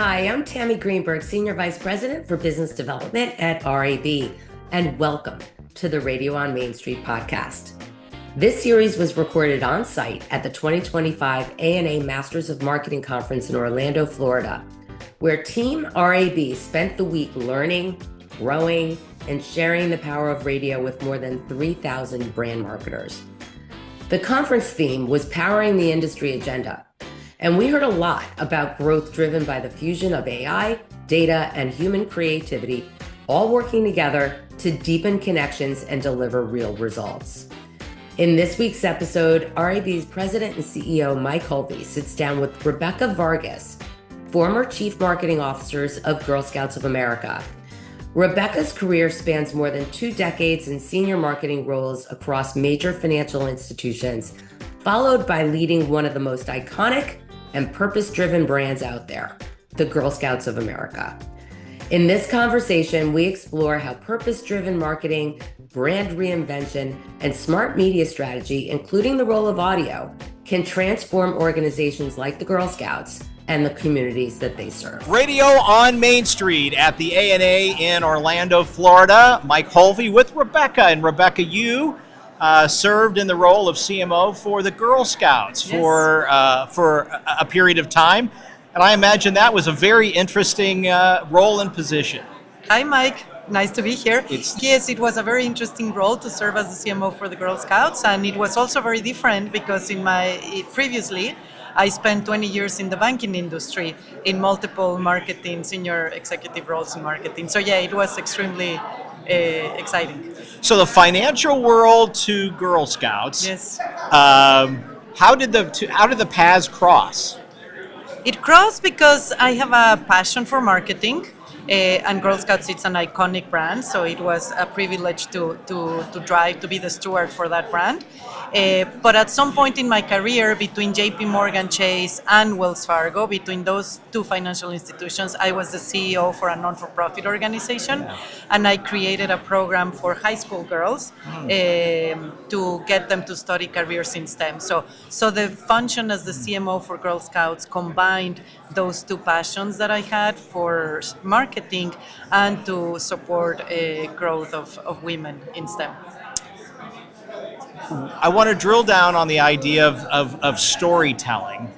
Hi, I'm Tammy Greenberg, Senior Vice President for Business Development at RAB, and welcome to the Radio on Main Street podcast. This series was recorded on site at the 2025 ANA Masters of Marketing Conference in Orlando, Florida, where Team RAB spent the week learning, growing, and sharing the power of radio with more than 3,000 brand marketers. The conference theme was Powering the Industry Agenda, and we heard a lot about growth driven by the fusion of AI, data, and human creativity, all working together to deepen connections and deliver real results. In this week's episode, RAB's President and CEO Mike Hulvey sits down with Rebeca Vargas, former Chief Marketing Officers of Girl Scouts of America. Rebeca's career spans more than 2 decades in senior marketing roles across major financial institutions, followed by leading one of the most iconic and purpose-driven brands out there, the Girl Scouts of America. In this conversation, we explore how purpose-driven marketing, brand reinvention, and smart media strategy, including the role of audio, can transform organizations like the Girl Scouts and the communities that they serve. Radio on Main Street at the ANA in Orlando, Florida. Mike Hulvey with Rebeca. And Rebeca, you served in the role of CMO for the Girl Scouts for a period of time. And I imagine that was a very interesting role and position. Hi, Mike. Nice to be here. Yes, it was a very interesting role to serve as the CMO for the Girl Scouts. And it was also very different because previously, I spent 20 years in the banking industry in multiple marketing, senior executive roles in marketing. So yeah, it was extremely exciting. So the financial world to Girl Scouts. Yes. How did the paths cross? It crossed because I have a passion for marketing. And Girl Scouts, it's an iconic brand, so it was a privilege to be the steward for that brand. But at some point in my career, between JP Morgan Chase and Wells Fargo, between those 2 financial institutions, I was the CEO for a non-for-profit organization, and I created a program for high school girls to get them to study careers in STEM. So the function as the CMO for Girl Scouts combined those 2 passions that I had for marketing and to support growth of women in STEM. I want to drill down on the idea of storytelling,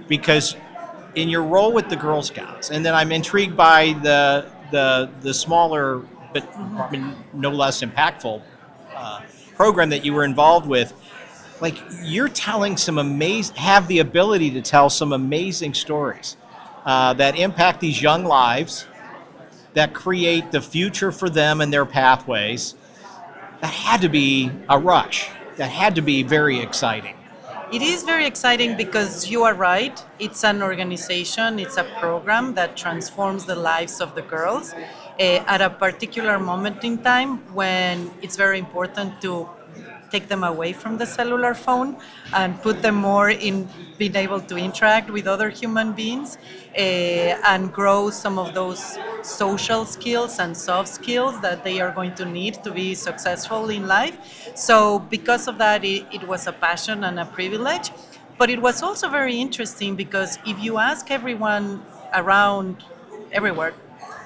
because in your role with the Girl Scouts, and then I'm intrigued by the smaller but no less impactful program that you were involved with. Like, you're telling have the ability to tell some amazing stories that impact these young lives, that create the future for them and their pathways. That had to be a rush. That had to be very exciting. It is very exciting because you are right. It's an organization, it's a program that transforms the lives of the girls at a particular moment in time when it's very important to take them away from the cellular phone and put them more in being able to interact with other human beings and grow some of those social skills and soft skills that they are going to need to be successful in life. So because of that, it was a passion and a privilege. But it was also very interesting because if you ask everyone around everywhere,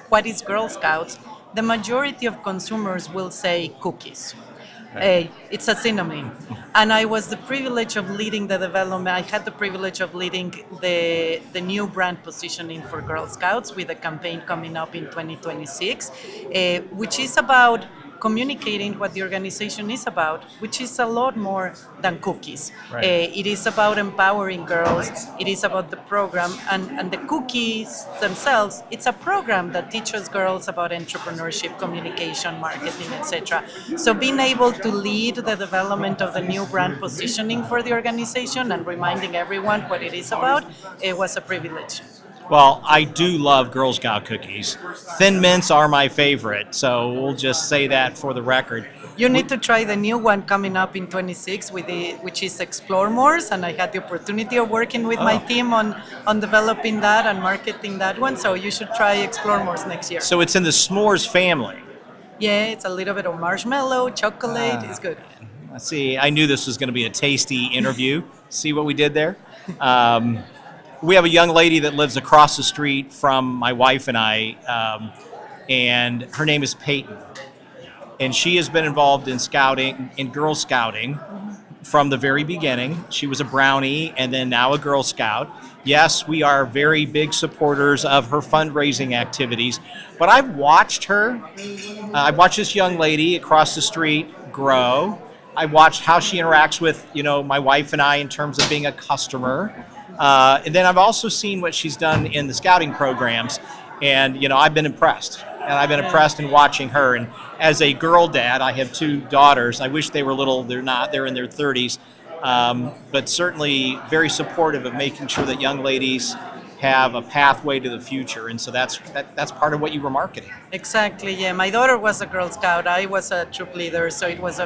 what is Girl Scouts, the majority of consumers will say cookies. It's a synonym. And I was the privilege of leading the development. I had the privilege of leading the new brand positioning for Girl Scouts with a campaign coming up in 2026, which is about communicating what the organization is about, which is a lot more than cookies. Right. It is about empowering girls. It is about the program and the cookies themselves. It's a program that teaches girls about entrepreneurship, communication, marketing, etc. So being able to lead the development of the new brand positioning for the organization and reminding everyone what it is about, it was a privilege. Well, I do love Girl Scout cookies. Thin Mints are my favorite, so we'll just say that for the record. You need to try the new one coming up in 26, which is Explore Mores, and I had the opportunity of working with my team on developing that and marketing that one, so you should try Explore Mores next year. So it's in the s'mores family. Yeah, it's a little bit of marshmallow, chocolate, it's good. Let's see, I knew this was going to be a tasty interview. See what we did there? we have a young lady that lives across the street from my wife and I, and her name is Peyton. And she has been involved in scouting, in Girl Scouting, from the very beginning. She was a Brownie and then now a Girl Scout. Yes, we are very big supporters of her fundraising activities, but I've watched her. I've watched this young lady across the street grow. I watched how she interacts with, my wife and I in terms of being a customer. And then I've also seen what she's done in the scouting programs. And, I've been impressed. And I've been impressed in watching her. And as a girl dad, I have 2 daughters. I wish they were little. They're not. They're in their 30s. But certainly very supportive of making sure that young ladies have a pathway to the future, and so that's part of what you were marketing. Exactly. Yeah, my daughter was a Girl Scout. I was a troop leader, so it was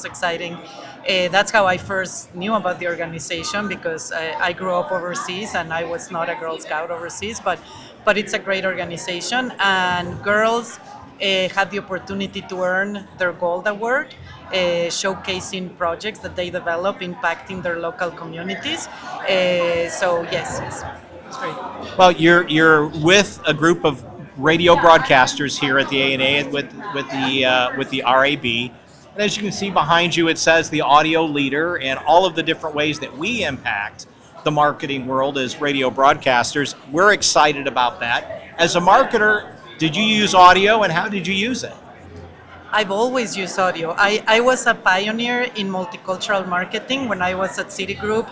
exciting. That's how I first knew about the organization, because I grew up overseas and I was not a Girl Scout overseas, but it's a great organization, and girls had the opportunity to earn their Gold Award, showcasing projects that they develop impacting their local communities. So yes, it's great. Well, you're with a group of radio broadcasters here at the ANA with the RAB. And as you can see behind you, it says the audio leader, and all of the different ways that we impact the marketing world as radio broadcasters. We're excited about that. As a marketer, did you use audio, and how did you use it? I've always used audio. I was a pioneer in multicultural marketing when I was at Citigroup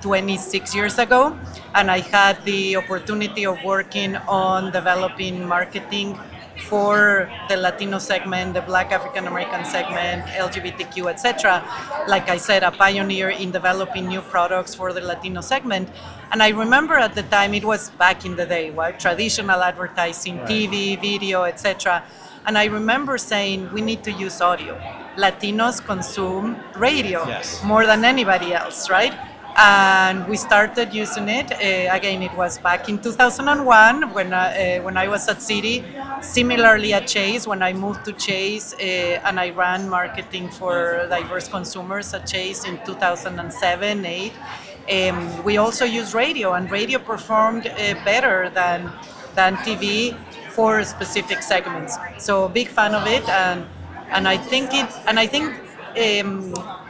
26 years ago, and I had the opportunity of working on developing marketing for the Latino segment, the Black African American segment, LGBTQ, etc. Like I said, a pioneer in developing new products for the Latino segment. And I remember at the time, it was back in the day, right? Traditional advertising, right. TV, video, etc. And I remember saying, we need to use audio. Latinos consume radio more than anybody else, right? And we started using it. Again, it was back in 2001 when I was at Citi. Similarly at Chase, when I moved to Chase and I ran marketing for diverse consumers at Chase in 2007, 8. We also used radio, and radio performed better than TV for specific segments. So big fan of it, and I think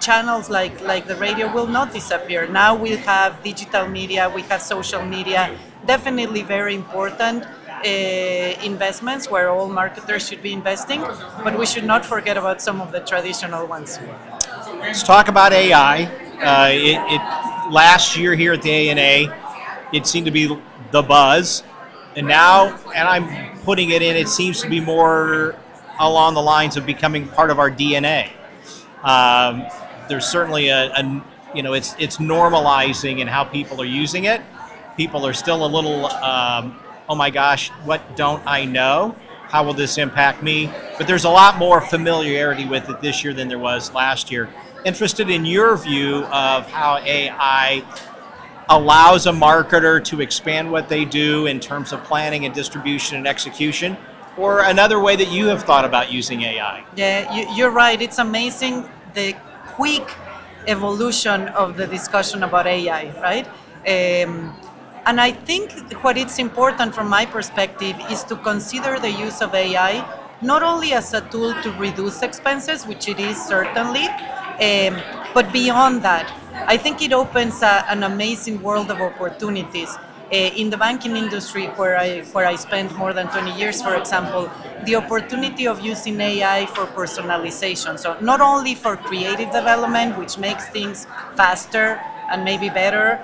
channels like the radio will not disappear. Now we have digital media, we have social media, definitely very important investments where all marketers should be investing, but we should not forget about some of the traditional ones. Let's talk about AI. Last year here at the ANA, it seemed to be the buzz, and now, and I'm putting it in, it seems to be more along the lines of becoming part of our DNA. There's certainly it's normalizing in how people are using it. People are still a little, oh my gosh, what don't I know? How will this impact me? But there's a lot more familiarity with it this year than there was last year. Interested in your view of how AI allows a marketer to expand what they do in terms of planning and distribution and execution, or another way that you have thought about using AI. Yeah, you're right. It's amazing the quick evolution of the discussion about AI, right? And I think what it's important from my perspective is to consider the use of AI not only as a tool to reduce expenses, which it is certainly, but beyond that. I think it opens an amazing world of opportunities. In the banking industry, where I spent more than 20 years, for example, the opportunity of using AI for personalization. So not only for creative development, which makes things faster and maybe better,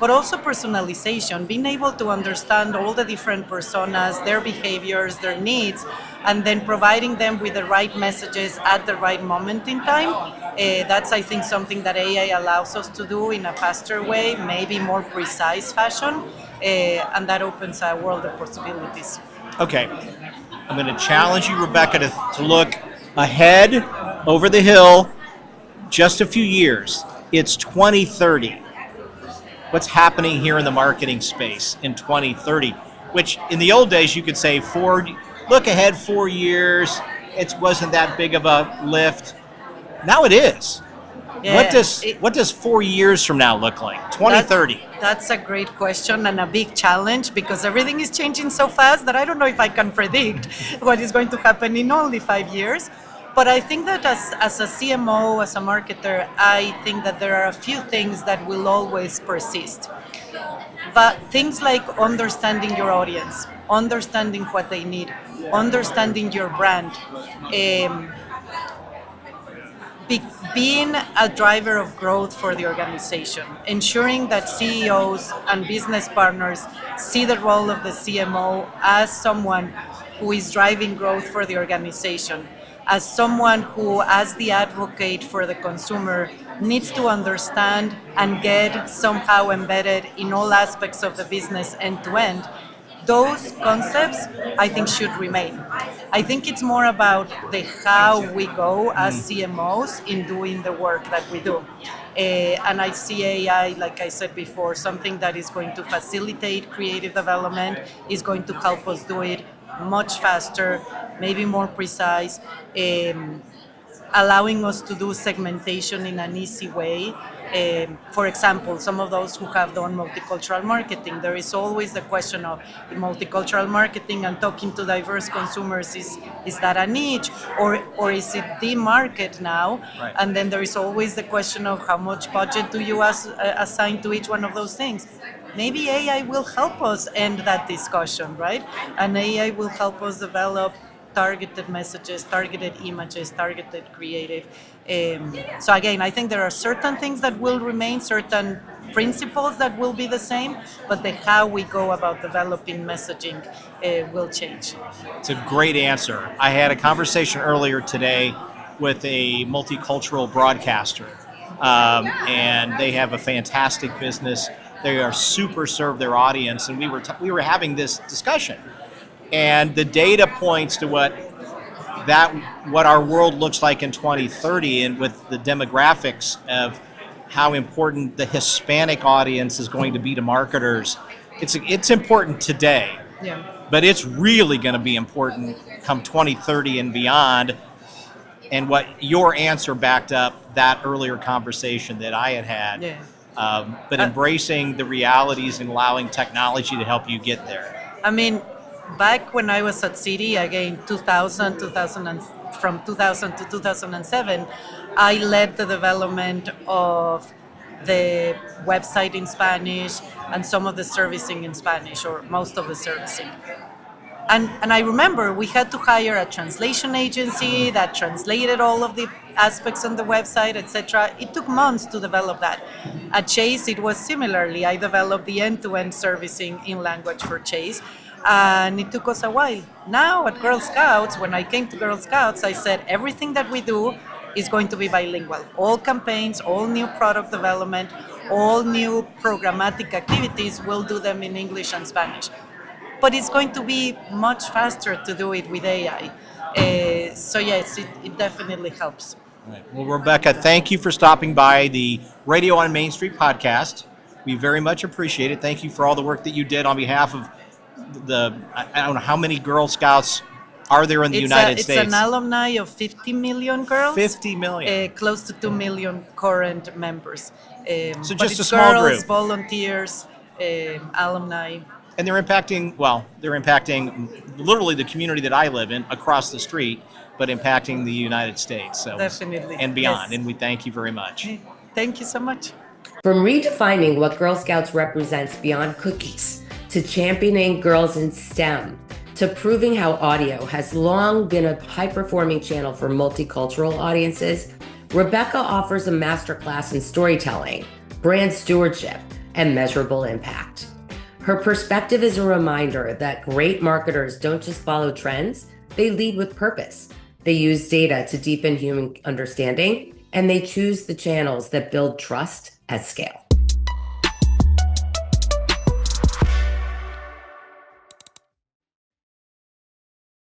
but also personalization, being able to understand all the different personas, their behaviors, their needs, and then providing them with the right messages at the right moment in time. That's, I think, something that AI allows us to do in a faster way, maybe more precise fashion, and that opens a world of possibilities. Okay, I'm going to challenge you, Rebecca, to look ahead over the hill just a few years. It's 2030. What's happening here in the marketing space in 2030? Which in the old days you could say look ahead 4 years. It wasn't that big of a lift. Now it is. Yeah, What does 4 years from now look like? 2030. That's a great question and a big challenge because everything is changing so fast that I don't know if I can predict what is going to happen in only 5 years. But I think that as a CMO, as a marketer, I think that there are a few things that will always persist. But things like understanding your audience, understanding what they need, understanding your brand, being a driver of growth for the organization, ensuring that CEOs and business partners see the role of the CMO as someone who is driving growth for the organization, as someone who, as the advocate for the consumer, needs to understand and get somehow embedded in all aspects of the business end to end. Those concepts, I think, should remain. I think it's more about the how we go as CMOs in doing the work that we do. And I see AI, like I said before, something that is going to facilitate creative development, is going to help us do it much faster, maybe more precise, allowing us to do segmentation in an easy way. For example, some of those who have done multicultural marketing, there is always the question of multicultural marketing and talking to diverse consumers, is that a niche or is it the market now? Right. And then there is always the question of how much budget do you assign to each one of those things? Maybe AI will help us end that discussion, right? And AI will help us develop targeted messages, targeted images, targeted creative. So again, I think there are certain things that will remain, certain principles that will be the same, but the how we go about developing messaging will change. It's a great answer. I had a conversation earlier today with a multicultural broadcaster, and they have a fantastic business. They are super serve their audience, and we were having this discussion. And the data points to what our world looks like in 2030, and with the demographics of how important the Hispanic audience is going to be to marketers. It's important today, Yeah. but it's really going to be important come 2030 and beyond. And what your answer backed up that earlier conversation that I had. Yeah. But embracing the realities and allowing technology to help you get there. I mean, back when I was at Citi, again, from 2000 to 2007, I led the development of the website in Spanish and some of the servicing in Spanish, or most of the servicing. And I remember we had to hire a translation agency that translated all of the aspects on the website, etc. It took months to develop that. At Chase, it was similarly. I developed the end-to-end servicing in language for Chase, and it took us a while. Now at Girl Scouts, when I came to Girl Scouts, I said everything that we do is going to be bilingual. All campaigns, all new product development, all new programmatic activities, we'll do them in English and Spanish. But it's going to be much faster to do it with AI. So yes, it definitely helps. Right. Well, Rebecca, thank you for stopping by the Radio on Main Street podcast. We very much appreciate it. Thank you for all the work that you did on behalf of I don't know how many Girl Scouts are there in the United States? It's an alumni of 50 million girls. 50 million. Close to 2 million current members. So but just it's a small girls, group. Volunteers, alumni. And they're impacting literally the community that I live in across the street, but impacting the United States. So Definitely. And beyond. Yes. And we thank you very much. Thank you so much. From redefining what Girl Scouts represents beyond cookies, to championing girls in STEM, to proving how audio has long been a high-performing channel for multicultural audiences, Rebeca offers a masterclass in storytelling, brand stewardship, and measurable impact. Her perspective is a reminder that great marketers don't just follow trends, they lead with purpose. They use data to deepen human understanding, and they choose the channels that build trust at scale.